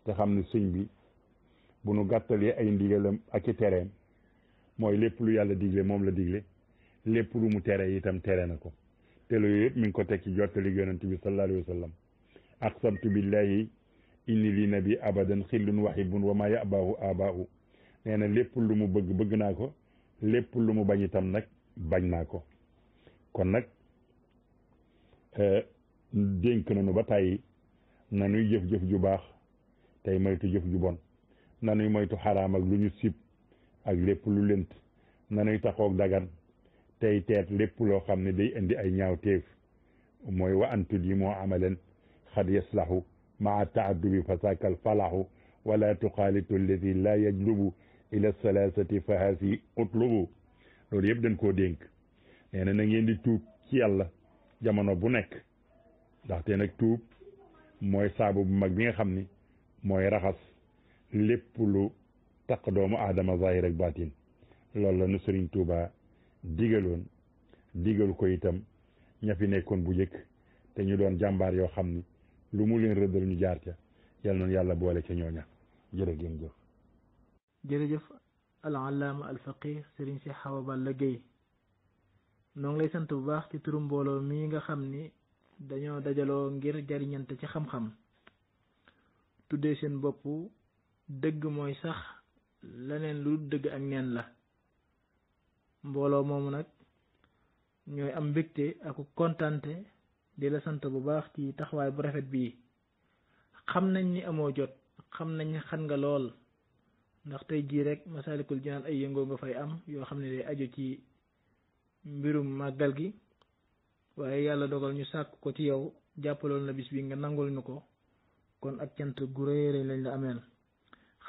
te xam ne sëñ bi bu nu gàttalee ay ndigalam ak i tereem mooy lépp lu yàlla digle moom la digle lépp lu mu tere itam tere na ko te loolu yëpp mi ngi ko teg ci jottali yonent bi sallallahu alayhi wa sallam aqsamtu billahi inni li nabi abadan xillun wahibun wa ma yabahu abahu nee na lépp lu mu bëgg naa ko lépp lu mu bañ itam nag bañ naa ko kon nag dénk nañu ba tàyyi nanuy jëf-jëf ju baax tey moytu jëf ju bon nanuy moytu xaraam ak lu ñu sib ak lépp lu lënt nanuy taxoog dagan tey teet lépp loo xam ne day indi ay ñaawteef mooy wa antu di moo amaleen xad yaslahu maa taaddubi fasakal falahu wala tuxaalitu alladi la yajlubu ila salasati fa haasi utlubu loolu yëpp dañ koo dénk nee na ngeen di tuub ci yàlla jamono bu nekk ndaxte nag tuub mooy saabu bu mag bi nga xam ni mooy raxas lépp lu taq doomu aadama zahir ak batin loolu la nu Sëriñ Tuuba digal ko itam ña fi nekkoon bu njëkk te ñu doon jàmbaar yoo xam ni lu mu leen rëddal ñu jaar ca yal noonu yàlla boole ca ñooña jërëjëf al allaama al faqih Sëriñ si Awa Balla Gaye noo ngi lay sant bu baax ci turu mbooloo mii nga xam ni dañoo dajaloo ngir jariñante ci xam-xam tuddee seen bopp dëgg mooy sax leneen lu dëgg ak neen la mbooloo moomu nag ñooy am mbégte ak kontante di la sant bu baax ci taxawaay bu rafet bii xam nañ ni amoo jot xam nañ xan nga lool ndax tey jii rek Masaalikul Jinaan ay yëngoo nga fay am yoo xam ne day aju ci mbirum màggal gi waaye yàlla dogal ñu sàkk ko ci yow jàppaloon na bis bi nga nangul ñu ko kon ak cant gu rëy lañ la ameel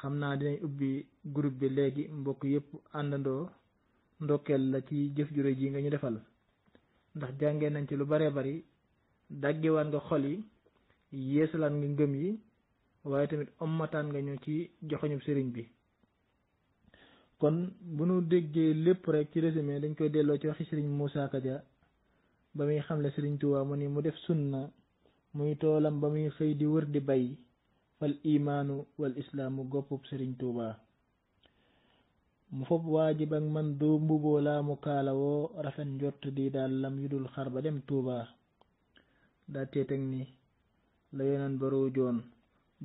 xam naa dinañ ubbi groupe bi léegi mbokk yëpp àndandoo ndokkeel la ci jëf ju rëy ji nga ñu defal ndax jàngee nañ ci lu bare bari dàggewaat nga xol yi yeesalaat nga ngëm yi waaye tamit ommataan nga ñu ci joxoñub sëriñ bi kon bu nu déggee lépp rek ci résumé dañ koy delloo ci waxi sëriñ Moussa Kadia ba muy xamle sëriñ Tuubaa mu ni mu def sunna muy toolam ba muy xëy di wër di bay fal imaanu wal islaamu goppub sëriñ Tuubaa mu fopp waajib ak man du mbuboo laa mu kaalawoo rafet njott di daal lam yu dul xar ba dem Tuuba daa teetag ni la yeneen baroo joon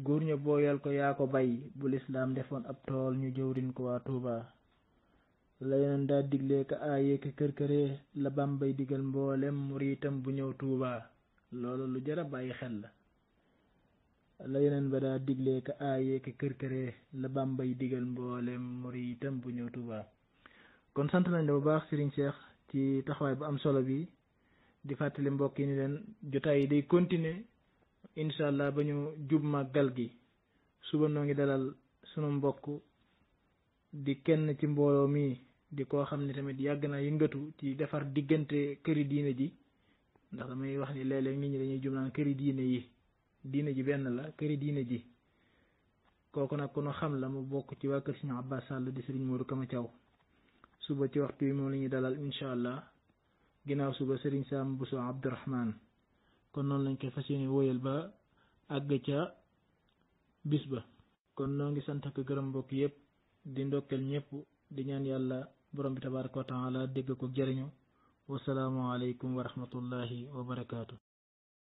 góor ña booyal ko yaa ko bay bu lislaam defoon ab tool ñu jëwrin ko waa Tuuba la yeneen daa diglee ka aayee ka kër-këree la Bàmbay digal mboolem muriitam bu ñëw Tuuba loolu lu jara bàyyi xel la yeneen ba daa diglee ka aayee ka kër-këree la Bàmbay digal mboolem muriitam bu ñëw Tuuba kon sant nañ la bu baax Serigne Cheikh ci taxawaay bu am solo bi di fàttali mbokk yi ni leen jotaay yi day continuer incha allah ba ñu jub màggal gi suba noo ngi dalal sunu mbokk di kenn ci mbooloo mi di koo xam ne tamit yàgg na yëngatu ci defar diggante këri diine ji ndax damay wax ni léeg-léeg nit ñi dañuy jum naan këri diine yi diine ji benn la këri diine ji kooku nag ku nu xam la mu bokk ci waa kër Serigne Abbas Sall di Serigne Modou Kama Thiaw suba ci waxtu wi moom la ñuy dalal incha allah ginnaaw suba Serigne Sam Bousso Abdourahman kon noonu lañ koy fas yéene wóyal ba àgg ca bis ba kon noo ngi sant ak gërëm mbokk yëpp di ndokkeel ñëpp di ñaan yàlla borom bi tabaraka wa taala dégg ko jëriñu wasalaamu aleykum wa rahmatullahi wa barakaatu